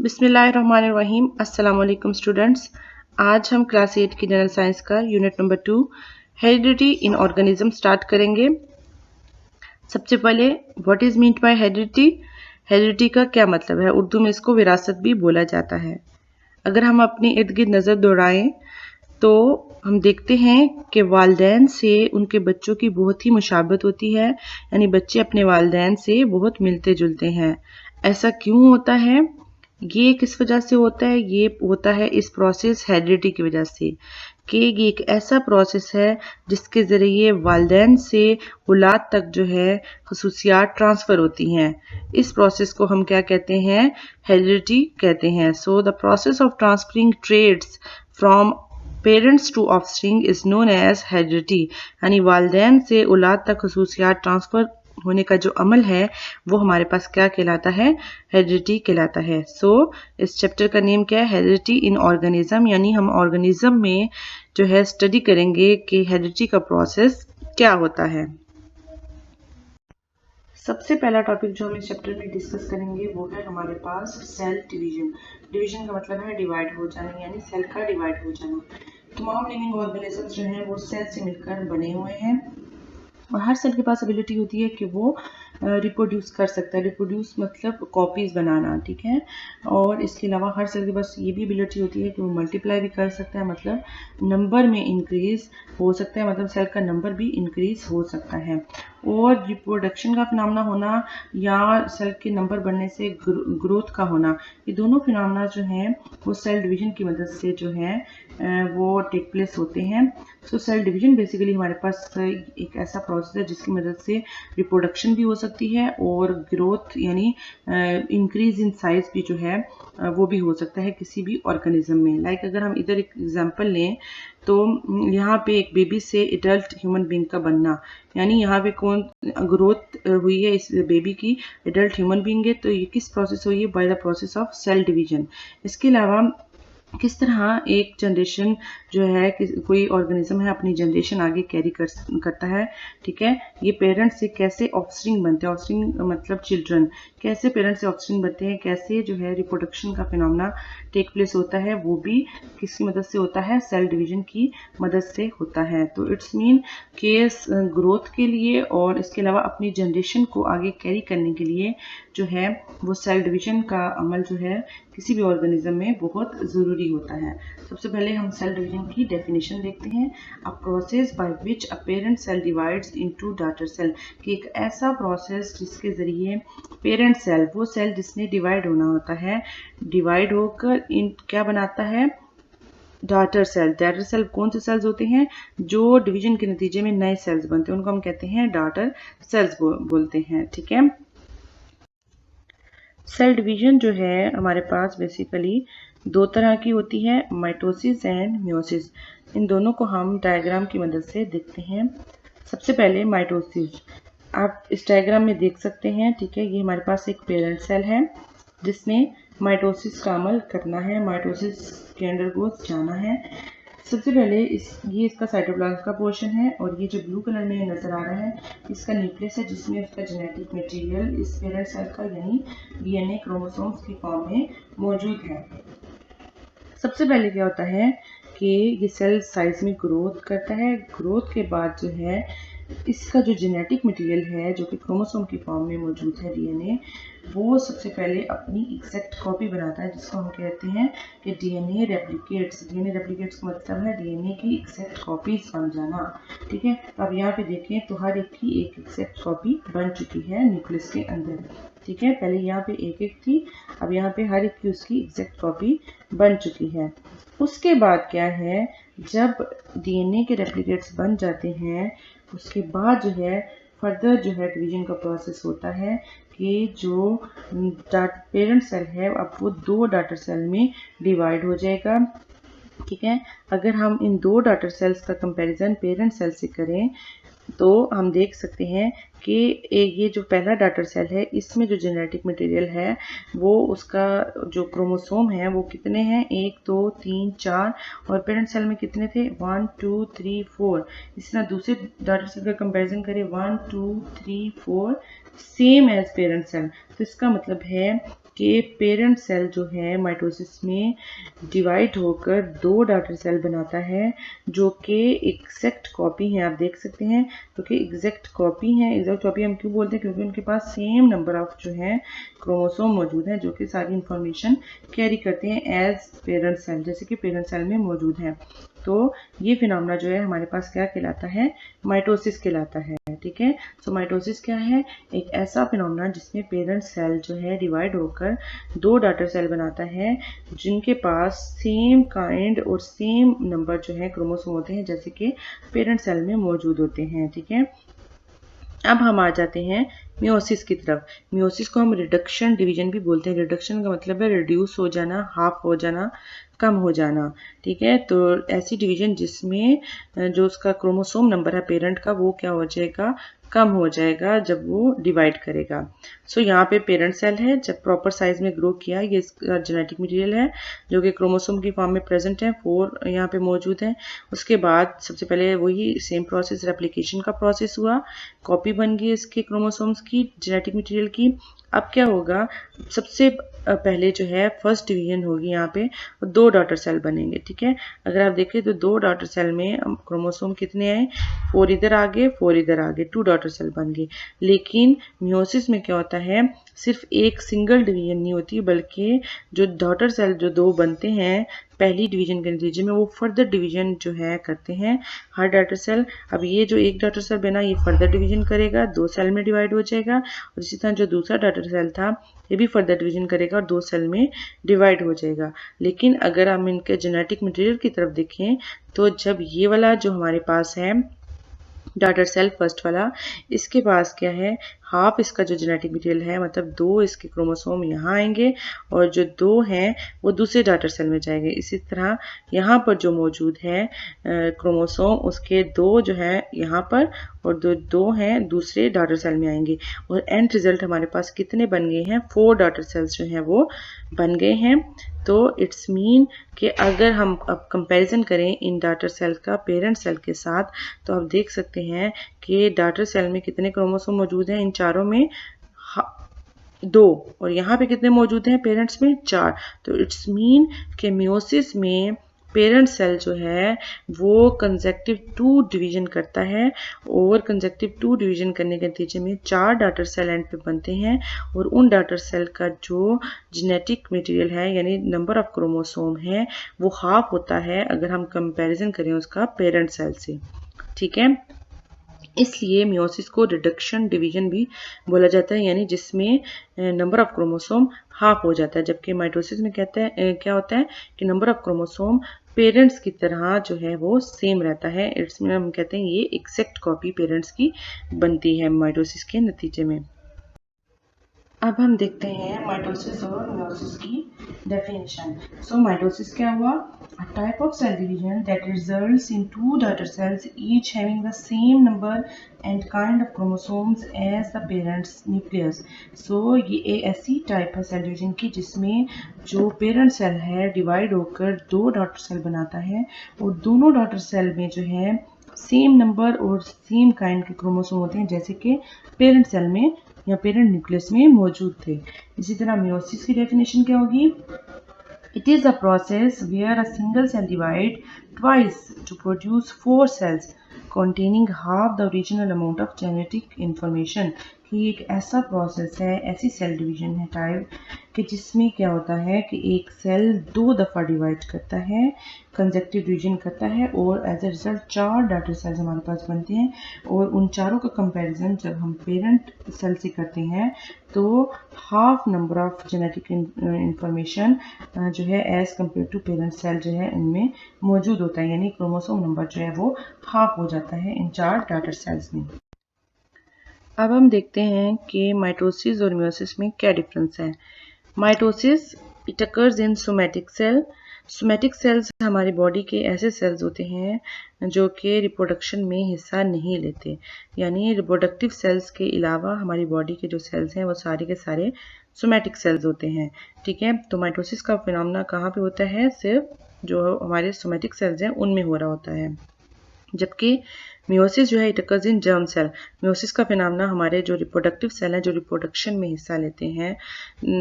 बिस्मिल्लाहिर्रहमानिर्रहीम। अस्सलाम वालेकुम स्टूडेंट्स। आज हम क्लास 8 की जनरल साइंस का यूनिट नंबर 2 हेरिडिटी इन ऑर्गेनिज्म स्टार्ट करेंगे। सबसे पहले what is meant by heredity. Heredity का क्या मतलब है? उर्दू में इसको विरासत भी बोला जाता है। अगर हम अपने इर्द गिर्द नज़र दौड़ाएं तो हम देखते हैं कि वालिदैन से उनके बच्चों की बहुत ही मुशाबत होती है, यानी बच्चे अपने वालिदैन से बहुत मिलते जुलते हैं। ऐसा क्यों होता है? ये किस वजह से होता है? ये होता है इस प्रोसेस हेरिडिटी की वजह से, कि ये एक ऐसा प्रोसेस है जिसके ज़रिए वालिदैन से औलाद तक जो है खसूसियात ट्रांसफ़र होती हैं। इस प्रोसेस को हम क्या कहते हैं? हेरिडिटी कहते हैं। So the process of transferring traits from parents to offspring is known as heredity, यानी वालिदैन से औलाद तक खसूसियात ट्रांसफ़र होने का जो अमल है वो हमारे पास क्या कहलाता है? हेरिडिटी कहलाता है। सो इस चैप्टर का नेम क्या है? हेरिडिटी इन ऑर्गेनिज्म, यानी हम ऑर्गेनिज्म में जो है स्टडी करेंगे कि हेरिडिटी का प्रोसेस क्या होता है। सबसे पहला टॉपिक जो हम इस चैप्टर में डिस्कस करेंगे वो है हमारे पास सेल डिवीजन। डिवीजन का मतलब है डिवाइड हो जाना, यानी सेल का डिवाइड हो जाना। तमाम लिविंग ऑर्गेनिजम्स जो हैं वो सेल से मिलकर बने हुए हैं और हर सेल के पास एबिलिटी होती है कि वो रिप्रोड्यूस कर सकता है। रिप्रोड्यूस मतलब कॉपीज़ बनाना, ठीक है। और इसके अलावा हर सेल के पास ये भी एबिलिटी होती है कि वो मल्टीप्लाई भी कर सकता है, मतलब नंबर में इंक्रीज हो सकता है, मतलब सेल का नंबर भी इंक्रीज हो सकता है। और रिप्रोडक्शन का फिनोमेना होना या सेल के नंबर बढ़ने से ग्रोथ का होना, ये दोनों फिनोमेना जो हैं वो सेल डिवीजन की मदद से जो है वो टेक प्लेस होते हैं। सो सेल डिवीजन बेसिकली हमारे पास एक ऐसा प्रोसेस है जिसकी मदद से रिप्रोडक्शन भी हो सकती है और ग्रोथ यानी इंक्रीज इन साइज भी जो है वो भी हो सकता है किसी भी ऑर्गेनिज्म में। लाइक अगर हम इधर एक एग्जांपल लें तो यहाँ पे एक बेबी से एडल्ट ह्यूमन बीइंग का बनना, यानी यहाँ पे कौन ग्रोथ हुई है इस बेबी की, एडल्ट ह्यूमन बीइंग है, तो ये किस प्रोसेस हुई है? By the process of cell division. इसके अलावा किस तरह एक जनरेशन जो है कोई ऑर्गेनिज्म है अपनी जनरेशन आगे कैरी करता है, ठीक है। ये पेरेंट्स से कैसे ऑफस्प्रिंग बनते हैं, ऑफस्प्रिंग मतलब चिल्ड्रन, कैसे पेरेंट्स से ऑफस्प्रिंग बनते हैं, कैसे जो है रिप्रोडक्शन का फिनोमेना टेक प्लेस होता है, वो भी किसकी मदद से होता है? सेल डिवीजन की मदद से होता है। तो इट्स मीन कि ग्रोथ के लिए और इसके अलावा अपनी जनरेशन को आगे कैरी करने के लिए जो है वो सेल डिवीजन का अमल जो है किसी भी ऑर्गेनिज्म में बहुत ज़रूरी होता है। सबसे पहले हम सेल डिवीजन की डेफिनेशन देखते हैं। A process by which a parent cell divides into daughter cell, कि एक ऐसा प्रोसेस जिसके ज़रिए पेरेंट सेल, वो सेल जिसने डिवाइड होना होता है, डिवाइड होकर इन क्या बनाता है? Daughter cell. डॉटर सेल कौन से सेल्स होते हैं? जो डिवीजन के नतीजे में नए सेल्स बनते हैं उनको हम कहते हैं डॉटर सेल्स बोलते हैं, ठीक है। सेल डिवीजन जो है हमारे पास बेसिकली दो तरह की होती है, माइटोसिस एंड मियोसिस। इन दोनों को हम डायग्राम की मदद से देखते हैं। सबसे पहले माइटोसिस, आप इस डायग्राम में देख सकते हैं, ठीक है। ये हमारे पास एक पेरेंट सेल है जिसने माइटोसिस का अमल करना है, माइटोसिस के अंडर को जाना है। सबसे पहले ये इसका साइटोप्लाज्म का पोर्शन है और ये जो ब्लू कलर में नजर आ रहा है इसका न्यूक्लियस है, जिसमें उसका जेनेटिक मटेरियल इस पेरेंट सेल का यानी डीएनए क्रोमोसोम्स की फॉर्म में मौजूद है। सबसे पहले क्या होता है कि ये सेल साइज में ग्रोथ करता है। ग्रोथ के बाद जो है इसका जो जेनेटिक मटेरियल है जो कि क्रोमोसोम की फॉर्म में मौजूद है, डीएनए, वो सबसे पहले अपनी एग्जैक्ट कॉपी बनाता है, जिसको हम कहते हैं कि डीएनए रेप्लिकेट्स। डीएनए रेप्लिकेट्स का मतलब है डीएनए की एग्जैक्ट कॉपीज बन जाना, ठीक है। तो अब यहाँ पे देखें तो हर एक की एक एग्जैक्ट कॉपी बन चुकी है न्यूक्लियस के अंदर, ठीक है। पहले यहाँ पे एक एक थी, अब यहाँ पे हर एक की उसकी एग्जैक्ट कॉपी बन चुकी है। उसके बाद क्या है, जब डीएनए के रेप्लिकेट्स बन जाते हैं उसके बाद जो है फर्दर जो है डिवीजन का प्रोसेस होता है कि जो पेरेंट सेल है अब वो दो डॉटर सेल में डिवाइड हो जाएगा, ठीक है। अगर हम इन दो डॉटर सेल्स का कंपैरिजन पेरेंट सेल से करें तो हम देख सकते हैं कि ये जो पहला डॉटर सेल है इसमें जो जेनेटिक मटेरियल है वो उसका जो क्रोमोसोम है वो कितने हैं? 1 2 3 4, और पेरेंट सेल में कितने थे? 1 2 3 4। इस तरह दूसरे डॉटर सेल का कंपैरिजन करें 1 2 3 4 सेम एज पेरेंट सेल, तो इसका मतलब है कि पेरेंट सेल जो है माइटोसिस में डिवाइड होकर 2 डॉटर सेल बनाता है जो कि एग्जैक्ट कॉपी हैं, आप देख सकते हैं। तो कि एग्जैक्ट कॉपी हैं, एग्जैक्ट कॉपी हम क्यों बोलते हैं, क्योंकि उनके पास सेम नंबर ऑफ जो है क्रोमोसोम मौजूद हैं जो कि सारी इंफॉर्मेशन कैरी करते हैं एज पेरेंट सेल, जैसे कि पेरेंट सेल में मौजूद है। तो ये फिनोमेना जो है हमारे पास क्या कहलाता है, माइटोसिस कहलाता है। ठीक है, सो माइटोसिस क्या है, एक ऐसा फिनोमेना जिसमें पेरेंट सेल जो है डिवाइड होकर 2 डॉटर सेल बनाता है जिनके पास सेम काइंड और सेम नंबर जो है क्रोमोसोम होते हैं जैसे कि पेरेंट सेल में मौजूद होते हैं। ठीक है, अब हम आ जाते हैं मियोसिस की तरफ। मियोसिस को हम रिडक्शन डिवीजन भी बोलते हैं। रिडक्शन का मतलब है रिड्यूस हो जाना, हाफ हो जाना, कम हो जाना। ठीक है, तो ऐसी डिवीजन जिसमें जो उसका क्रोमोसोम नंबर है पेरेंट का वो क्या हो जाएगा, कम हो जाएगा जब वो डिवाइड करेगा। सो यहाँ पे पेरेंट सेल है, जब प्रॉपर साइज में ग्रो किया, ये इसका जेनेटिक मटेरियल है जो कि क्रोमोसोम की फॉर्म में प्रेजेंट है, 4 यहाँ पे मौजूद है। उसके बाद सबसे पहले वही सेम प्रोसेस, रेप्लिकेशन का प्रोसेस हुआ, कॉपी बन गई इसके क्रोमोसोम्स की, जेनेटिक मटेरियल की। अब क्या होगा, सबसे पहले जो है फर्स्ट डिवीजन होगी यहाँ पे, 2 डॉटर सेल बनेंगे। ठीक है, अगर आप देखें तो 2 डॉटर सेल में क्रोमोसोम कितने आए, 4 इधर आगे 4 इधर आगे, 2 डॉटर सेल बन गए। लेकिन मियोसिस में क्या होता है, सिर्फ एक सिंगल डिवीजन नहीं होती बल्कि जो डॉटर सेल जो 2 बनते हैं पहली डिवीजन के नतीजे में, वो फर्दर डिवीजन जो है करते हैं हर डॉटर सेल। अब ये जो एक डॉटर सेल बना ये फर्दर डिवीजन करेगा, 2 सेल में डिवाइड हो जाएगा, और इसी तरह जो दूसरा डॉटर सेल था ये भी फर्दर डिवीजन करेगा और 2 सेल में डिवाइड हो जाएगा। लेकिन अगर हम इनके जेनेटिक मटेरियल की तरफ देखें तो जब ये वाला जो हमारे पास है डॉटर सेल फर्स्ट वाला, इसके पास क्या है, हाफ इसका जो जेनेटिक मटेरियल है, मतलब 2 इसके क्रोमोसोम यहाँ आएंगे और जो 2 हैं वो दूसरे डॉटर सेल में जाएंगे। इसी तरह यहाँ पर जो मौजूद है क्रोमोसोम उसके 2 जो है यहाँ पर और 2 हैं दूसरे डॉटर सेल में आएंगे, और एंड रिजल्ट हमारे पास कितने बन गए हैं, 4 डॉटर सेल्स जो हैं वो बन गए हैं। तो इट्स मीन कि अगर हम अब कंपैरिजन करें इन डॉटर सेल का पेरेंट सेल के साथ, तो आप देख सकते हैं कि डॉटर सेल में कितने क्रोमोसोम मौजूद हैं, इन चारों में 2, और यहाँ पे कितने मौजूद हैं पेरेंट्स में, 4। तो इट्स मीन कि मियोसिस में पेरेंट सेल जो है वो कंसेक्टिव 2 डिवीजन करता है, और कंसेक्टिव 2 डिवीजन करने के नतीजे में 4 डॉटर सेल एंड पे बनते हैं, और उन डॉटर सेल का जो जेनेटिक मटेरियल है यानी नंबर ऑफ क्रोमोसोम है वो हाफ होता है अगर हम कंपैरिजन करें उसका पेरेंट सेल से। ठीक है, इसलिए मियोसिस को रिडक्शन डिवीजन भी बोला जाता है, यानी जिसमें नंबर ऑफ क्रोमोसोम हाफ हो जाता है, जबकि माइटोसिस में कहते हैं क्या होता है कि नंबर ऑफ क्रोमोसोम पेरेंट्स की तरह जो है वो सेम रहता है। इसमें हम कहते हैं ये एग्जैक्ट कॉपी पेरेंट्स की बनती है माइटोसिस के नतीजे में। अब हम देखते हैं माइटोसिस और मियोसिस की डेफिनेशन। सो माइटोसिस क्या हुआ, a type of cell division that results in 2 daughter cells each having the same number and kind of chromosomes as the parent's nucleus. So ये एक ऐसी टाइप है सेल डिवीजन की जिसमें जो पेरेंट सेल है डिवाइड होकर 2 डॉटर सेल बनाता है, और दोनों डॉटर सेल में जो है सेम नंबर और सेम काइंड के क्रोमोसोम होते हैं जैसे कि पेरेंट सेल में या पेरेंट न्यूक्लियस में मौजूद थे। इसी तरह मियोसिस की डेफिनेशन क्या होगी, it is a process where a single cell divides twice to produce 4 cells containing half the original amount of genetic information। कि एक ऐसा प्रोसेस है, ऐसी सेल डिवीजन है टाइप कि जिसमें क्या होता है कि एक सेल 2 दफ़ा डिवाइड करता है, कंसेक्टिव डिवीजन करता है, और as a result 4 daughter cells हमारे पास बनते हैं, और उन चारों का कंपैरिजन जब हम पेरेंट सेल से करते हैं तो half number of genetic information जो है as compare to parent cell जो है इनमें मौजूद होता है, यानी क्रोमोसोम नंबर जो है वो हाफ हो जाता है इन 4 डॉटर सेल्स में। अब हम देखते हैं कि माइटोसिस और मियोसिस में क्या डिफरेंस है। Mitosis it occurs in somatic cell. Somatic cells हमारी बॉडी के ऐसे सेल्स होते हैं जो कि रिप्रोडक्शन में हिस्सा नहीं लेते, यानी रिप्रोडक्टिव सेल्स के अलावा हमारी बॉडी के जो सेल्स हैं वो सारे के सारे सोमैटिक सेल्स होते हैं। ठीक है, तो माइटोसिस का फिनोमेना कहाँ पे होता है, सिर्फ जो हमारे सोमैटिक सेल्स हैं उनमें हो रहा होता है। जबकि मियोसिस जो है it occurs in germ cell. Meiosis का फिनोमेना हमारे जो रिप्रोडक्टिव सेल हैं, जो रिप्रोडक्शन में हिस्सा लेते हैं,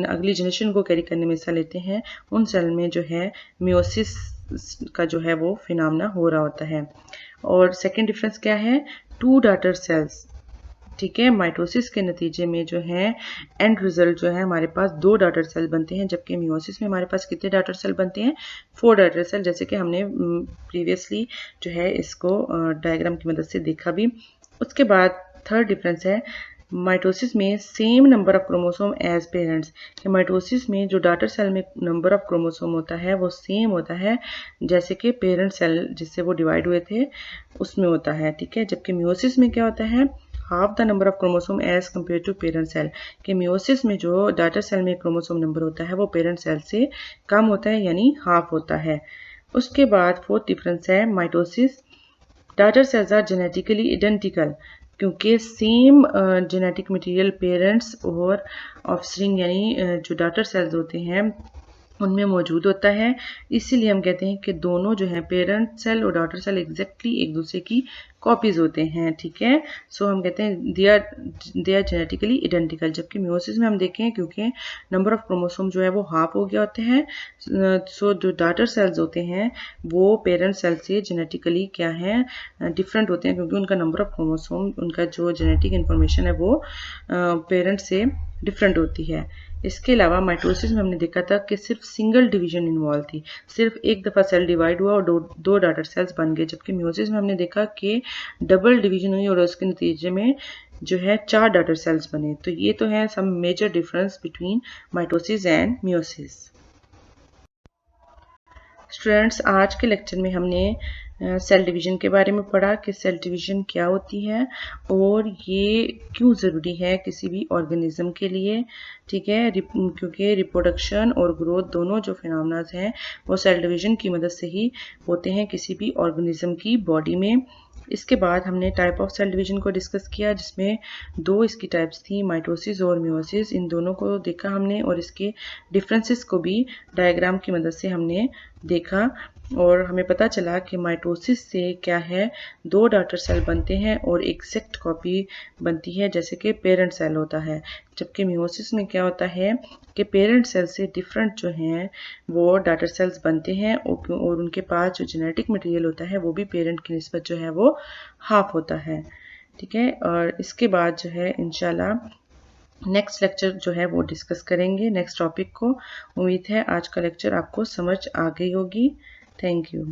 अगली जनरेशन को कैरी करने में हिस्सा लेते हैं, उन सेल में जो है मियोसिस का जो है वो फिनोमेना हो रहा होता है। और सेकेंड डिफरेंस क्या है, टू डॉटर सेल्स, ठीक है। माइटोसिस के नतीजे में जो है एंड रिजल्ट जो है हमारे पास 2 डॉटर सेल बनते हैं, जबकि मियोसिस में हमारे पास कितने डॉटर सेल बनते हैं, 4 डॉटर सेल, जैसे कि हमने प्रीवियसली जो है इसको डायग्राम की मदद से देखा भी। उसके बाद थर्ड डिफरेंस है माइटोसिस में same number of chromosome as parents, कि माइटोसिस में जो डॉटर सेल में नंबर ऑफ क्रोमोसोम होता है वो सेम होता है जैसे कि पेरेंट सेल जिससे वो डिवाइड हुए थे उसमें होता है, ठीक है। जबकि मियोसिस में क्या होता है, half the number of chromosome as compare to parent cell, कि मियोसिस में जो डॉटर सेल में क्रोमोसोम नंबर होता है वो पेरेंट सेल से कम होता है, यानी हाफ होता है। उसके बाद फोर्थ डिफरेंस है mitosis, daughter cells are genetically identical, क्योंकि सेम जेनेटिक मटेरियल पेरेंट्स और ऑफस्प्रिंग यानी जो डॉटर सेल्स होते हैं उनमें मौजूद होता है, इसीलिए हम कहते हैं कि दोनों जो है पेरेंट सेल और डॉटर सेल एग्जैक्टली एक दूसरे की कॉपीज होते हैं, ठीक है। सो हम कहते हैं दे आर जेनेटिकली आइडेंटिकल। जबकि मियोसिस में हम देखें क्योंकि नंबर ऑफ क्रोमोसोम जो है वो हाफ हो गया होते हैं, सो जो डॉटर सेल्स होते हैं वो पेरेंट सेल से जेनेटिकली क्या है, डिफरेंट होते हैं, क्योंकि उनका नंबर ऑफ क्रोमोसोम, उनका जो जेनेटिक इन्फॉर्मेशन है वो पेरेंट से डिफरेंट होती है। इसके अलावा माइटोसिस में हमने देखा था कि सिर्फ सिंगल डिवीजन इन्वॉल्व थी, सिर्फ एक दफ़ा सेल डिवाइड हुआ और दो डॉटर सेल्स बन गए, जबकि मियोसिस में हमने देखा कि डबल डिवीजन हुई और उसके नतीजे में जो है 4 डॉटर सेल्स बने। तो ये तो है some major difference between mitosis and meiosis. Students, आज के लेक्चर में हमने सेल डिवीजन के बारे में पढ़ा कि सेल डिवीजन क्या होती है और ये क्यों ज़रूरी है किसी भी ऑर्गेनिज्म के लिए, ठीक है। क्योंकि रिप्रोडक्शन और ग्रोथ दोनों जो फिनोमेना हैं वो सेल डिवीजन की मदद से ही होते हैं किसी भी ऑर्गेनिज्म की बॉडी में। इसके बाद हमने टाइप ऑफ सेल डिवीजन को डिस्कस किया, जिसमें 2 इसकी टाइप्स थी, माइटोसिस और मियोसिस। इन दोनों को देखा हमने और इसके डिफरेंसेस को भी डायग्राम की मदद से हमने देखा और हमें पता चला कि माइटोसिस से क्या है, 2 डॉटर सेल बनते हैं और एग्जैक्ट कॉपी बनती है जैसे कि पेरेंट सेल होता है। जबकि मियोसिस में क्या होता है कि पेरेंट सेल से डिफरेंट जो हैं वो डॉटर सेल्स बनते हैं और उनके पास जो जेनेटिक मटेरियल होता है वो भी पेरेंट की निस्बत जो है वो हाफ होता है, ठीक है। और इसके बाद जो है इंशाल्लाह नेक्स्ट लेक्चर जो है वो डिस्कस करेंगे नेक्स्ट टॉपिक को। उम्मीद है आज का लेक्चर आपको समझ आ गई होगी। Thank you.